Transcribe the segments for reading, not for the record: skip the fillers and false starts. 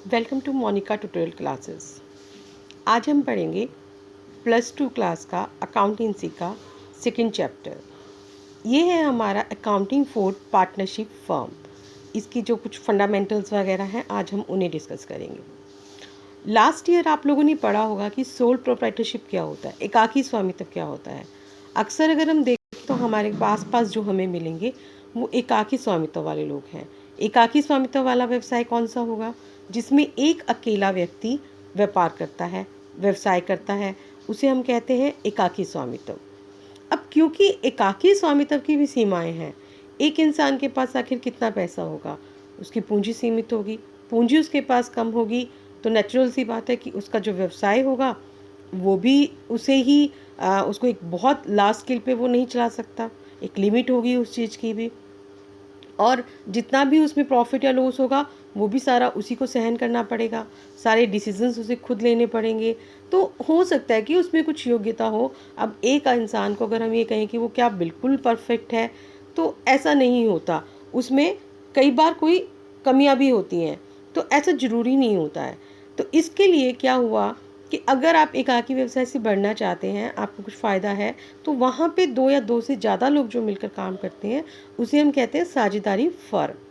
Welcome to Monika tutorial classes. आज हम पढ़ेंगे +2 क्लास का अकाउंटेंसी का सेकंड चैप्टर। ये है हमारा अकाउंटिंग फॉर पार्टनरशिप फर्म। इसकी जो कुछ फंडामेंटल्स वगैरह हैं आज हम उन्हें डिस्कस करेंगे। लास्ट ईयर आप लोगों ने पढ़ा होगा कि सोल प्रोप्राइटरशिप क्या होता है, एकाकी स्वामित्व क्या होता है। अक्सर अगर हम देखें तो हमारे पास जो हमें मिलेंगे वो एकाकी स्वामित्व वाले लोग हैं। एकाकी स्वामित्व वाला व्यवसाय कौन सा होगा? जिसमें एक अकेला व्यक्ति व्यापार करता है, व्यवसाय करता है, उसे हम कहते हैं एकाकी स्वामित्व। अब क्योंकि एकाकी स्वामित्व की भी सीमाएं हैं, एक इंसान के पास आखिर कितना पैसा होगा, उसकी पूंजी सीमित होगी, पूंजी उसके पास कम होगी, तो नेचुरल सी बात है कि उसका जो व्यवसाय होगा वो भी उसे ही उसको एक बहुत लार्ज स्केल पे वो नहीं चला सकता, एक लिमिट होगी उस चीज़ की भी। और जितना भी उसमें प्रॉफिट या लॉस होगा वो भी सारा उसी को सहन करना पड़ेगा, सारे डिसीजंस उसे खुद लेने पड़ेंगे। तो हो सकता है कि उसमें कुछ योग्यता हो। अब एक इंसान को अगर हम ये कहें कि वो क्या बिल्कुल परफेक्ट है, तो ऐसा नहीं होता। उसमें कई बार कोई कमियां भी होती हैं, तो ऐसा ज़रूरी नहीं होता है। तो इसके लिए क्या हुआ कि अगर आप एकाकी व्यवसाय से बढ़ना चाहते हैं, आपको कुछ फ़ायदा है, तो वहाँ पे 2 या 2 से ज़्यादा लोग जो मिलकर काम करते हैं उसे हम कहते हैं साझेदारी फर्म।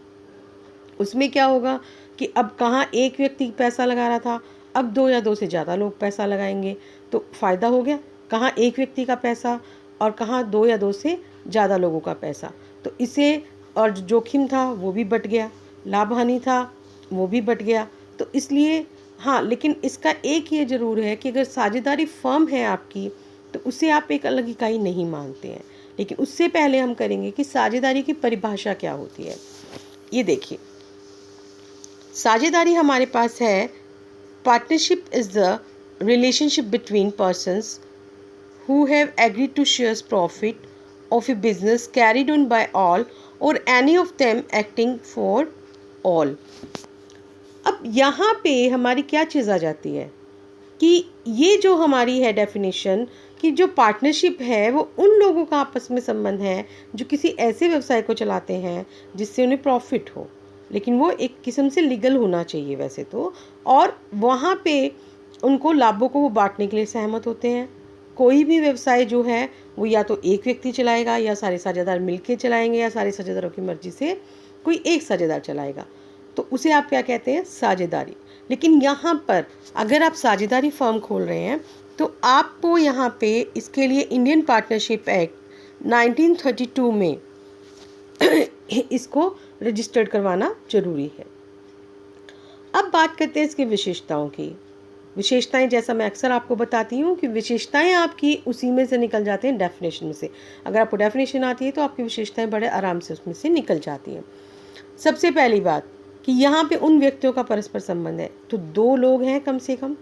उसमें क्या होगा कि अब कहाँ एक व्यक्ति पैसा लगा रहा था, अब 2 या 2 से ज़्यादा लोग पैसा लगाएंगे, तो फ़ायदा हो गया। कहाँ एक व्यक्ति का पैसा और कहाँ 2 या 2 से ज़्यादा लोगों का पैसा, तो इसे और जो जोखिम था वो भी बट गया, लाभ हानि था वो भी बट गया। तो इसलिए हाँ, लेकिन इसका एक ये ज़रूर है कि अगर साझेदारी फर्म है आपकी, तो उसे आप एक अलग इकाई नहीं मानते हैं। लेकिन उससे पहले हम करेंगे कि साझेदारी की परिभाषा क्या होती है। ये देखिए, साझेदारी हमारे पास है, partnership is the relationship between persons who have agreed to share profit of a business carried on by all or any of them acting for all। अब यहाँ पे हमारी क्या चीज़ आ जाती है कि ये जो हमारी है डेफिनेशन कि जो पार्टनरशिप है वो उन लोगों का आपस में संबंध है जो किसी ऐसे व्यवसाय को चलाते हैं जिससे उन्हें प्रॉफिट हो, लेकिन वो एक किस्म से लीगल होना चाहिए वैसे तो। और वहाँ पे उनको लाभों को वो बांटने के लिए सहमत होते हैं। कोई भी व्यवसाय जो है वो या तो एक व्यक्ति चलाएगा या सारे साझेदार मिलके चलाएंगे या सारे साझेदारों की मर्जी से कोई एक साझेदार चलाएगा, तो उसे आप क्या कहते हैं? साझेदारी। लेकिन यहाँ पर अगर आप साझेदारी फर्म खोल रहे हैं तो आपको यहाँ पे इसके लिए इंडियन पार्टनरशिप एक्ट 1932 में इसको रजिस्टर्ड करवाना जरूरी है। अब बात करते हैं इसकी विशेषताओं की। विशेषताएं, जैसा मैं अक्सर आपको बताती हूँ कि विशेषताएं आपकी उसी में से निकल जाती हैं, डेफिनेशन में से। अगर आपको डेफिनेशन आती है तो आपकी विशेषताएं बड़े आराम से उसमें से निकल जाती हैं। सबसे पहली बात कि यहाँ पे उन व्यक्तियों का परस्पर संबंध है, तो 2 लोग हैं कम से कम।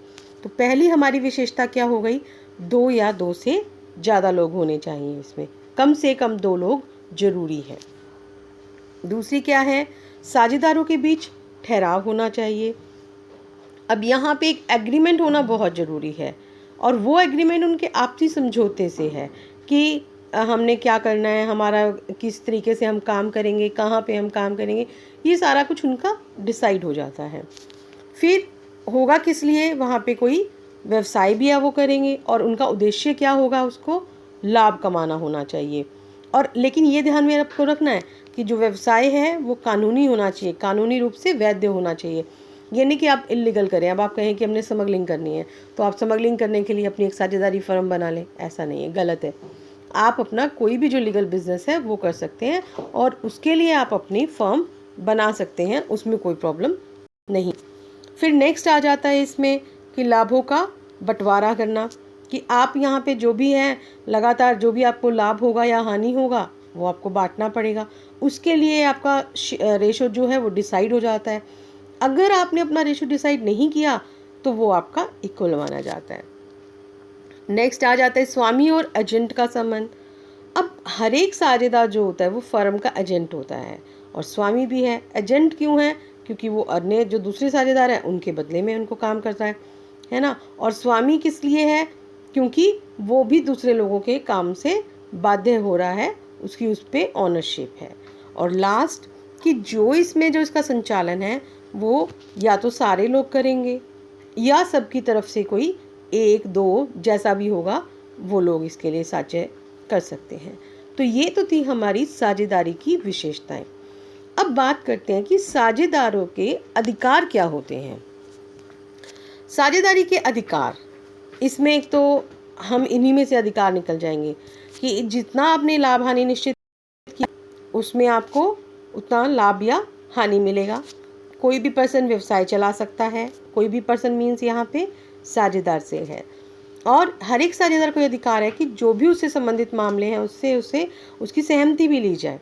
तो पहली हमारी विशेषता क्या हो गई? 2 या 2 से ज़्यादा लोग होने चाहिए, इसमें कम से कम 2 लोग जरूरी है। दूसरी क्या है? साझेदारों के बीच ठहराव होना चाहिए। अब यहाँ पे एक एग्रीमेंट होना बहुत ज़रूरी है, और वो एग्रीमेंट उनके आपसी समझौते से है कि हमने क्या करना है, हमारा किस तरीके से हम काम करेंगे, कहाँ पे हम काम करेंगे, ये सारा कुछ उनका डिसाइड हो जाता है। फिर होगा किस लिए, वहाँ पे कोई व्यवसाय भी है वो करेंगे और उनका उद्देश्य क्या होगा, उसको लाभ कमाना होना चाहिए। और लेकिन ये ध्यान में आपको रखना है कि जो व्यवसाय है वो कानूनी होना चाहिए, कानूनी रूप से वैध होना चाहिए। ये नहीं कि आप इलीगल करें। अब आप कहें कि हमने स्मगलिंग करनी है तो आप स्मगलिंग करने के लिए अपनी एक साझेदारी फर्म बना लें, ऐसा नहीं है, गलत है। आप अपना कोई भी जो लीगल बिजनेस है वो कर सकते हैं और उसके लिए आप अपनी फर्म बना सकते हैं, उसमें कोई प्रॉब्लम नहीं। फिर नेक्स्ट आ जाता है इसमें कि लाभों का बंटवारा करना, कि आप यहाँ पे जो भी है लगातार जो भी आपको लाभ होगा या हानि होगा वो आपको बांटना पड़ेगा। उसके लिए आपका रेशो जो है वो डिसाइड हो जाता है। अगर आपने अपना रेशो डिसाइड नहीं किया तो वो आपका इक्वल माना जाता है। नेक्स्ट आ जाता है स्वामी और एजेंट का संबंध। अब हर एक साझेदार जो होता है वो फर्म का एजेंट होता है और स्वामी भी है। एजेंट क्यों है? क्योंकि वो अन्य जो दूसरे साझेदार हैं उनके बदले में उनको काम करता है ना। और स्वामी किस लिए है? क्योंकि वो भी दूसरे लोगों के काम से बाध्य हो रहा है, उसकी उस पर ऑनरशिप है। और लास्ट कि जो इसमें जो इसका संचालन है वो या तो सारे लोग करेंगे या सबकी तरफ से कोई 1-2 जैसा भी होगा वो लोग इसके लिए साझे कर सकते हैं। तो ये तो थी हमारी साझेदारी की विशेषताएं। अब बात करते हैं कि साझेदारों के अधिकार क्या होते हैं। साझेदारी के अधिकार, इसमें एक तो हम इन्हीं में से अधिकार निकल जाएंगे कि जितना आपने लाभ हानि निश्चित किया उसमें आपको उतना लाभ या हानि मिलेगा। कोई भी पर्सन व्यवसाय चला सकता है, कोई भी पर्सन मीन्स यहाँ पे साझेदार से है, और हर एक साझेदार को अधिकार है कि जो भी उससे संबंधित मामले हैं उससे उसकी सहमति भी ली जाए।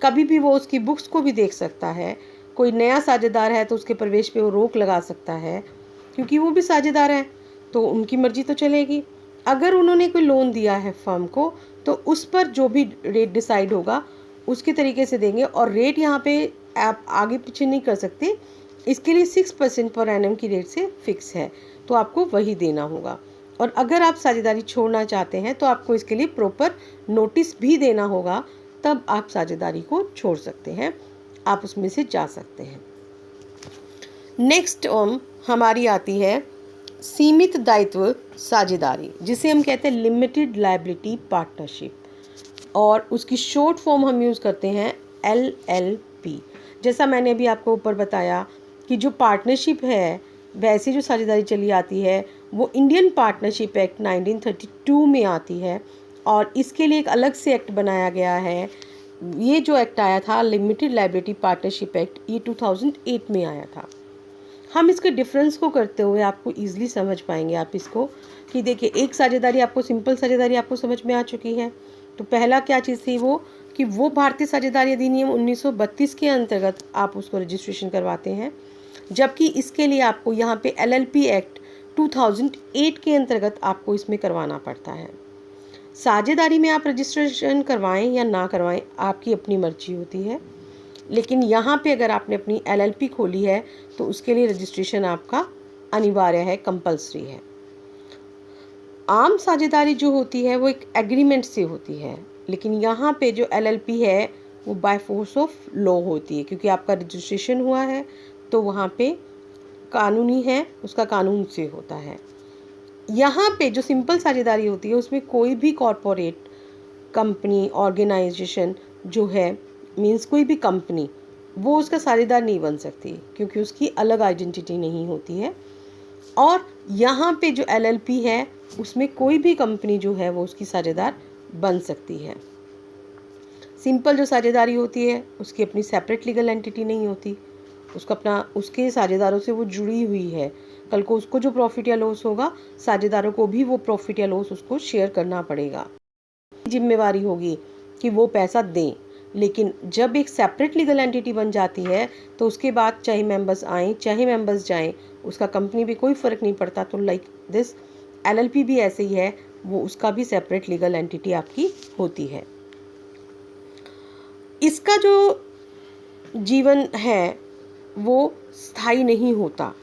कभी भी वो उसकी बुक्स को भी देख सकता है। कोई नया साझेदार है तो उसके प्रवेश पे वो रोक लगा सकता है, क्योंकि वो भी साझेदार है तो उनकी मर्जी तो चलेगी। अगर उन्होंने कोई लोन दिया है फर्म को तो उस पर जो भी रेट डिसाइड होगा उसके तरीके से देंगे, और रेट यहाँ पे आप आगे पीछे नहीं कर सकते। इसके लिए 6% पर एनम की रेट से फिक्स है, तो आपको वही देना होगा। और अगर आप साझेदारी छोड़ना चाहते हैं तो आपको इसके लिए प्रॉपर नोटिस भी देना होगा, तब आप साझेदारी को छोड़ सकते हैं, आप उसमें से जा सकते हैं। नेक्स्ट हमारी आती है सीमित दायित्व साझेदारी, जिसे हम कहते हैं लिमिटेड लायबिलिटी पार्टनरशिप, और उसकी शॉर्ट फॉर्म हम यूज़ करते हैं LLP। जैसा मैंने अभी आपको ऊपर बताया कि जो पार्टनरशिप है वैसी जो साझेदारी चली आती है वो इंडियन पार्टनरशिप एक्ट 1932 में आती है, और इसके लिए एक अलग से एक्ट बनाया गया है। ये जो एक्ट आया था लिमिटेड लायबिलिटी पार्टनरशिप एक्ट, ये 2008 में आया था। हम इसके डिफरेंस को करते हुए आपको ईजिली समझ पाएंगे आप इसको, कि देखिए एक साझेदारी आपको, सिंपल साझेदारी आपको समझ में आ चुकी है। तो पहला क्या चीज़ थी वो, कि वो भारतीय साझेदारी अधिनियम 1932 के अंतर्गत आप उसको रजिस्ट्रेशन करवाते हैं, जबकि इसके लिए आपको यहाँ पे LLP एक्ट 2008 के अंतर्गत आपको इसमें करवाना पड़ता है। साझेदारी में आप रजिस्ट्रेशन करवाएं या ना करवाएं आपकी अपनी मर्जी होती है, लेकिन यहाँ पे अगर आपने अपनी LLP खोली है तो उसके लिए रजिस्ट्रेशन आपका अनिवार्य है, कंपल्सरी है। आम साझेदारी जो होती है वो एक एग्रीमेंट से होती है, लेकिन यहाँ पे जो LLP है वो बाय फोर्स ऑफ लॉ होती है, क्योंकि आपका रजिस्ट्रेशन हुआ है तो वहाँ पे कानूनी है, उसका कानून से होता है। यहाँ पे जो सिंपल साझेदारी होती है उसमें कोई भी कॉरपोरेट कंपनी ऑर्गेनाइजेशन जो है, मीन्स कोई भी कंपनी, वो उसका साझेदार नहीं बन सकती, क्योंकि उसकी अलग आइडेंटिटी नहीं होती है। और यहाँ पे जो LLP है उसमें कोई भी कंपनी जो है वो उसकी साझेदार बन सकती है। सिंपल जो साझेदारी होती है उसकी अपनी सेपरेट लीगल एंटिटी नहीं होती, उसका अपना, उसके साझेदारों से वो जुड़ी हुई है। कल को उसको जो प्रॉफिट या लॉस होगा, साझेदारों को भी वो प्रॉफिट या लॉस उसको शेयर करना पड़ेगा, जिम्मेवारी होगी कि वो पैसा दें। लेकिन जब एक सेपरेट लीगल एंटिटी बन जाती है तो उसके बाद चाहे मेंबर्स आएँ चाहे मेंबर्स जाएं, उसका कंपनी भी कोई फ़र्क नहीं पड़ता। तो लाइक दिस LLP भी ऐसे ही है, वो उसका भी सेपरेट लीगल एंटिटी आपकी होती है। इसका जो जीवन है वो स्थायी नहीं होता,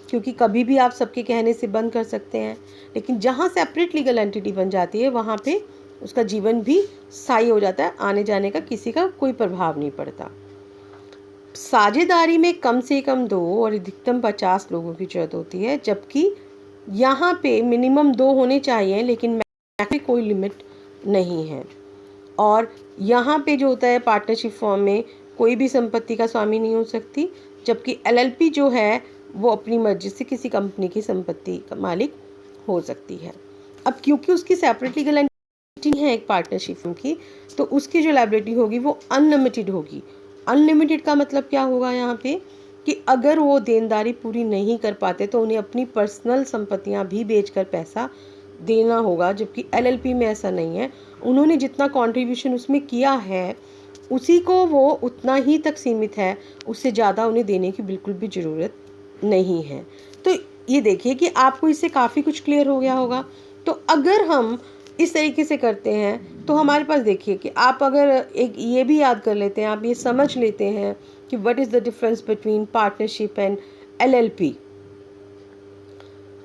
क्योंकि कभी भी आप सबके कहने से बंद कर सकते हैं, लेकिन जहाँ सेपरेट लीगल एंटिटी बन जाती है वहाँ पे उसका जीवन भी स्थायी हो जाता है, आने जाने का किसी का कोई प्रभाव नहीं पड़ता। साझेदारी में कम से कम 2 और अधिकतम 50 लोगों की जरूरत होती है, जबकि यहाँ पे मिनिमम 2 होने चाहिए, लेकिन मैक्सिमम कोई लिमिट नहीं है। और यहाँ पे जो होता है पार्टनरशिप फॉर्म में कोई भी संपत्ति का स्वामी नहीं हो सकती, जबकि LLP जो है वो अपनी मर्जी से किसी कंपनी की संपत्ति का मालिक हो सकती है। अब क्योंकि उसकी सेपरेट लीगल एंटिटी है एक पार्टनरशिप फर्म की, तो उसकी जो लायबिलिटी होगी वो अनलिमिटेड होगी। अनलिमिटेड का मतलब क्या होगा यहाँ पे, कि अगर वो देनदारी पूरी नहीं कर पाते तो उन्हें अपनी पर्सनल संपत्तियाँ भी बेचकर पैसा देना होगा, जबकि LLP में ऐसा नहीं है। उन्होंने जितना कंट्रीब्यूशन उसमें किया है उसी को वो उतना ही तक सीमित है, उससे ज़्यादा उन्हें देने की बिल्कुल भी ज़रूरत नहीं है। तो ये देखिए कि आपको इससे काफ़ी कुछ क्लियर हो गया होगा। तो अगर हम इस तरीके से करते हैं तो हमारे पास देखिए कि आप अगर एक ये भी याद कर लेते हैं, आप ये समझ लेते हैं कि what is the difference between partnership and LLP,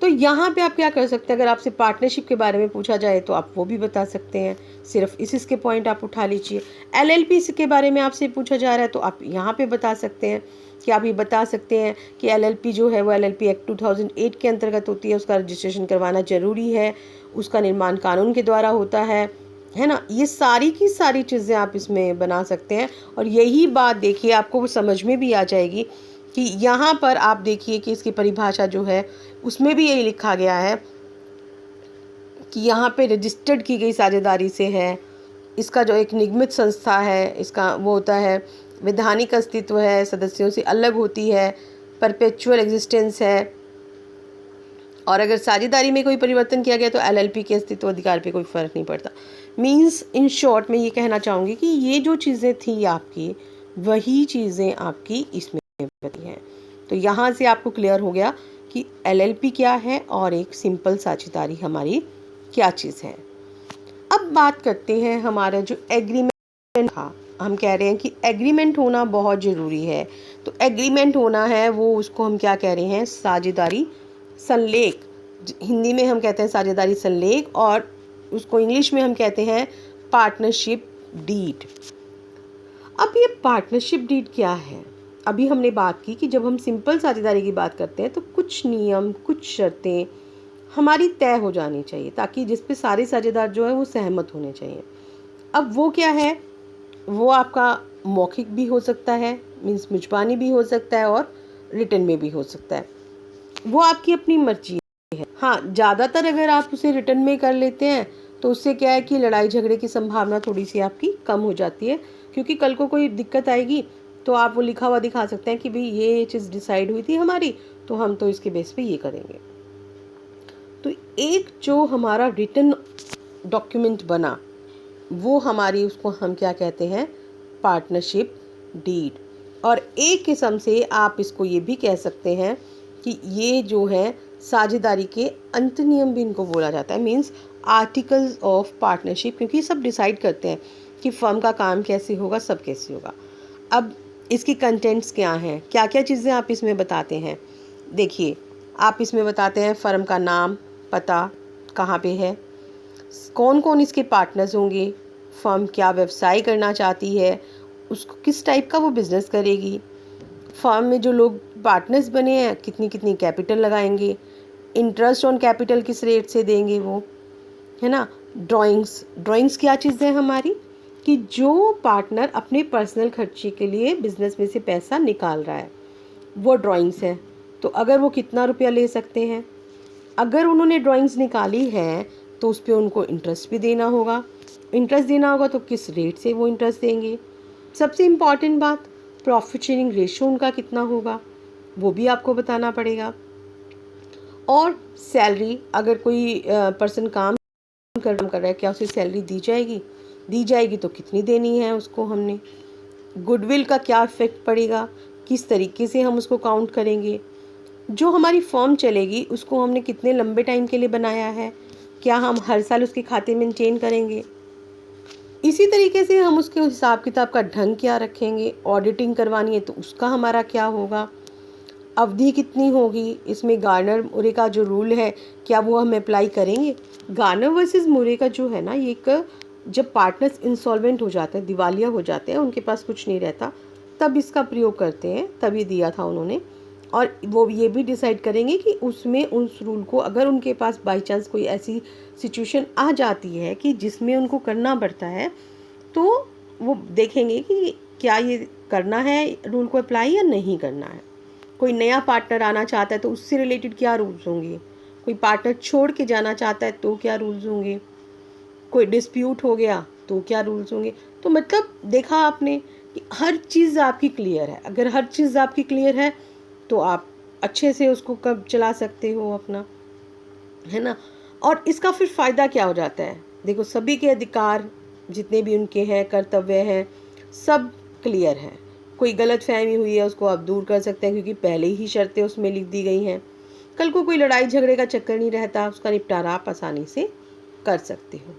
तो यहाँ पे आप क्या कर सकते हैं, अगर आपसे पार्टनरशिप के बारे में पूछा जाए तो आप वो भी बता सकते हैं, सिर्फ इसके पॉइंट आप उठा लीजिए। LLP के बारे में आपसे पूछा जा रहा है तो आप यहाँ पे बता सकते हैं क्या आप ये बता सकते हैं कि एलएलपी जो है वो एलएलपी एक्ट 2008 के अंतर्गत होती है, उसका रजिस्ट्रेशन करवाना ज़रूरी है, उसका निर्माण कानून के द्वारा होता है ना। ये सारी की सारी चीज़ें आप इसमें बना सकते हैं। और यही बात देखिए आपको वो समझ में भी आ जाएगी कि यहाँ पर आप देखिए कि इसकी परिभाषा जो है उसमें भी यही लिखा गया है कि यहाँ पे रजिस्टर्ड की गई साझेदारी से है, इसका जो एक निगमित संस्था है इसका वो होता है, वैधानिक अस्तित्व है, सदस्यों से अलग होती है, परपेचुअल एग्जिस्टेंस है, और अगर साझेदारी में कोई परिवर्तन किया गया तो एलएलपी के अस्तित्व अधिकार पे कोई फ़र्क नहीं पड़ता। मींस इन शॉर्ट मैं ये कहना चाहूँगी कि ये जो चीज़ें थी आपकी वही चीज़ें आपकी इसमें बनी हैं। तो यहाँ से आपको क्लियर हो गया कि एलएलपी क्या है और एक सिंपल साझेदारी हमारी क्या चीज़ है। अब बात करते हैं हमारा जो एग्रीमेंट था। हम कह रहे हैं कि एग्रीमेंट होना बहुत ज़रूरी है। तो एग्रीमेंट होना है वो उसको हम क्या कह रहे हैं, साझेदारी संलेख। हिंदी में हम कहते हैं साझेदारी संलेख और उसको इंग्लिश में हम कहते हैं पार्टनरशिप डीड। अब ये पार्टनरशिप डीड क्या है? अभी हमने बात की कि जब हम सिंपल साझेदारी की बात करते हैं तो कुछ नियम, कुछ शर्तें हमारी तय हो जानी चाहिए ताकि जिस पे सारे साझेदार जो है वो सहमत होने चाहिए। अब वो क्या है, वो आपका मौखिक भी हो सकता है, मीन्स मुजबानी भी हो सकता है और रिटन में भी हो सकता है, वो आपकी अपनी मर्जी है। हाँ, ज़्यादातर अगर आप उसे रिटन में कर लेते हैं तो उससे क्या है कि लड़ाई झगड़े की संभावना थोड़ी सी आपकी कम हो जाती है, क्योंकि कल को कोई दिक्कत आएगी तो आप वो लिखा हुआ दिखा सकते हैं कि भाई ये चीज़ डिसाइड हुई थी हमारी, तो हम तो इसके बेस पे ये करेंगे। तो एक जो हमारा रिटन डॉक्यूमेंट बना वो हमारी, उसको हम क्या कहते हैं, पार्टनरशिप डीड। और एक किस्म से आप इसको ये भी कह सकते हैं कि ये जो है साझेदारी के अंत नियम भी इनको बोला जाता है, मींस आर्टिकल्स ऑफ पार्टनरशिप, क्योंकि ये सब डिसाइड करते हैं कि फर्म का काम कैसे होगा, सब कैसे होगा। अब इसकी कंटेंट्स क्या हैं, क्या क्या चीज़ें आप इसमें बताते हैं। देखिए, आप इसमें बताते हैं फर्म का नाम, पता, कहाँ पे है, कौन कौन इसके पार्टनर्स होंगे, फर्म क्या व्यवसाय करना चाहती है, उसको किस टाइप का वो बिज़नेस करेगी, फर्म में जो लोग पार्टनर्स बने हैं कितनी कितनी कैपिटल लगाएंगे, इंटरेस्ट ऑन कैपिटल किस रेट से देंगे वो, है ना। ड्राइंग्स क्या चीज़ है हमारी, कि जो पार्टनर अपने पर्सनल खर्चे के लिए बिज़नेस में से पैसा निकाल रहा है वो ड्राइंग्स है, तो अगर वो कितना रुपया ले सकते हैं, अगर उन्होंने ड्राइंग्स निकाली है तो उस पर उनको इंटरेस्ट भी देना होगा, इंटरेस्ट देना होगा तो किस रेट से वो इंटरेस्ट देंगे। सबसे इम्पॉर्टेंट बात, प्रॉफिट शेयरिंग रेशो उनका कितना होगा वो भी आपको बताना पड़ेगा। और सैलरी, अगर कोई पर्सन काम कर रहा है, क्या उसे सैलरी दी जाएगी तो कितनी देनी है उसको हमने, गुडविल का क्या इफेक्ट पड़ेगा, किस तरीके से हम उसको काउंट करेंगे, जो हमारी फर्म चलेगी उसको हमने कितने लंबे टाइम के लिए बनाया है, क्या हम हर साल उसके खाते मेंटेन करेंगे, इसी तरीके से हम उसके हिसाब किताब का ढंग क्या रखेंगे, ऑडिटिंग करवानी है तो उसका हमारा क्या होगा, अवधि कितनी होगी, इसमें गार्नर मुरे का जो रूल है क्या वो हम अप्लाई करेंगे। गार्नर वर्सेस मुरे का जो है ना, ये एक, जब पार्टनर्स इंसॉल्वेंट हो जाते हैं, दिवालिया हो जाते हैं, उनके पास कुछ नहीं रहता, तब इसका प्रयोग करते हैं, तभी दिया था उन्होंने। और वो ये भी डिसाइड करेंगे कि उसमें उस रूल को, अगर उनके पास बाई चांस कोई ऐसी सिचुएशन आ जाती है कि जिसमें उनको करना पड़ता है, तो वो देखेंगे कि क्या ये करना है रूल को अप्लाई या नहीं करना है। कोई नया पार्टनर आना चाहता है तो उससे रिलेटेड क्या रूल्स होंगे, कोई पार्टनर छोड़ के जाना चाहता है तो क्या रूल्स होंगे, कोई डिस्प्यूट हो गया तो क्या रूल्स होंगे। तो मतलब देखा आपने कि हर चीज़ आपकी क्लियर है। अगर हर चीज़ आपकी क्लियर है तो आप अच्छे से उसको कब चला सकते हो अपना, है ना। और इसका फिर फ़ायदा क्या हो जाता है, देखो सभी के अधिकार जितने भी उनके हैं, कर्तव्य हैं, सब क्लियर हैं। कोई गलत फहमी हुई है उसको आप दूर कर सकते हैं क्योंकि पहले ही शर्तें उसमें लिख दी गई हैं। कल को कोई लड़ाई झगड़े का चक्कर नहीं रहता, उसका निपटारा आप आसानी से कर सकते हो।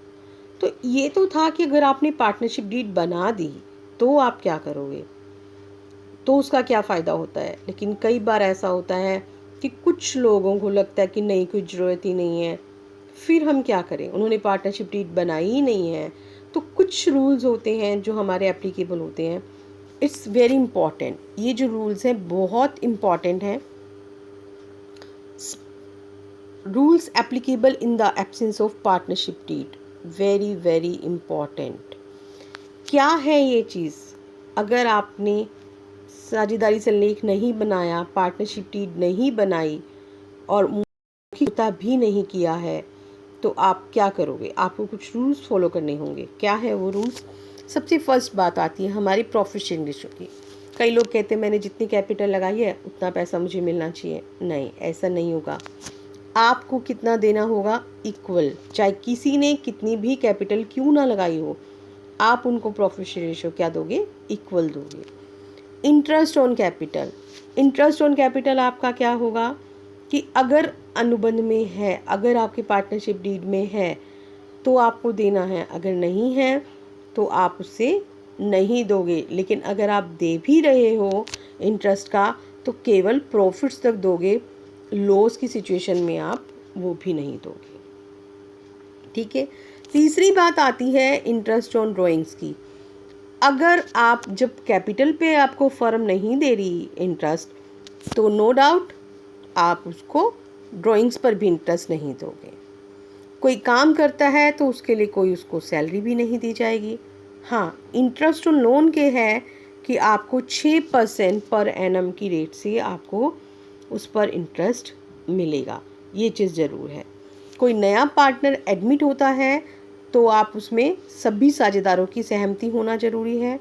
तो ये तो था कि अगर आपने पार्टनरशिप डीड बना दी तो आप क्या करोगे, तो उसका क्या फ़ायदा होता है। लेकिन कई बार ऐसा होता है कि कुछ लोगों को लगता है कि नहीं, कोई ज़रूरत ही नहीं है, फिर हम क्या करें, उन्होंने पार्टनरशिप डीड बनाई ही नहीं है। तो कुछ रूल्स होते हैं जो हमारे एप्लीकेबल होते हैं, इट्स वेरी इम्पॉर्टेंट, ये जो रूल्स हैं बहुत इम्पॉर्टेंट हैं। Rules applicable in the absence of partnership deed, very very important. क्या है ये चीज़? अगर आपने साझेदारी संलेख नहीं बनाया, पार्टनरशिप डीड नहीं बनाई और मौखिकता भी नहीं किया है, तो आप क्या करोगे? आपको कुछ रूल्स फॉलो करने होंगे। क्या है वो रूल्स? सबसे फर्स्ट बात आती है हमारी प्रॉफिट रेशो की। कई लोग कहते हैं मैंने जितनी कैपिटल लगाई है उतना पैसा मुझे मिलना चाहिए। नहीं, ऐसा नहीं होगा। आपको कितना देना होगा? इक्वल। चाहे किसी ने कितनी भी कैपिटल क्यों ना लगाई हो, आप उनको प्रॉफिट रेशो क्या दोगे? इक्वल दोगे। Interest on capital, interest on capital आपका क्या होगा कि अगर अनुबंध में है, अगर आपके पार्टनरशिप डीड में है तो आपको देना है, अगर नहीं है तो आप उससे नहीं दोगे। लेकिन अगर आप दे भी रहे हो इंटरेस्ट का तो केवल प्रॉफिट्स तक दोगे, लॉस की सिचुएशन में आप वो भी नहीं दोगे। ठीक है। तीसरी बात आती है इंटरेस्ट ऑन ड्राइंग्स की। अगर आप जब कैपिटल पे आपको फर्म नहीं दे रही इंटरेस्ट तो नो डाउट आप उसको ड्राइंग्स पर भी इंटरेस्ट नहीं दोगे। कोई काम करता है तो उसके लिए कोई उसको सैलरी भी नहीं दी जाएगी। हाँ, इंटरेस्ट ऑन लोन के है कि आपको 6% पर एनम की रेट से आपको उस पर इंटरेस्ट मिलेगा, ये चीज़ ज़रूर है। कोई नया पार्टनर एडमिट होता है तो आप उसमें सभी साझेदारों की सहमति होना ज़रूरी है।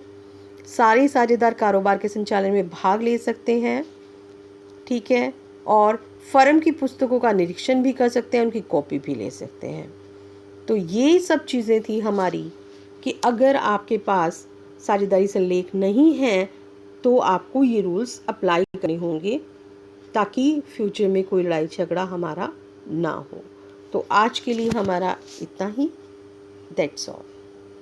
सारे साझेदार कारोबार के संचालन में भाग ले सकते हैं। ठीक है। और फर्म की पुस्तकों का निरीक्षण भी कर सकते हैं, उनकी कॉपी भी ले सकते हैं। तो ये सब चीज़ें थी हमारी कि अगर आपके पास साझेदारी संलेख नहीं है तो आपको ये रूल्स अप्लाई करने होंगे ताकि फ्यूचर में कोई लड़ाई झगड़ा हमारा ना हो। तो आज के लिए हमारा इतना ही। That's all.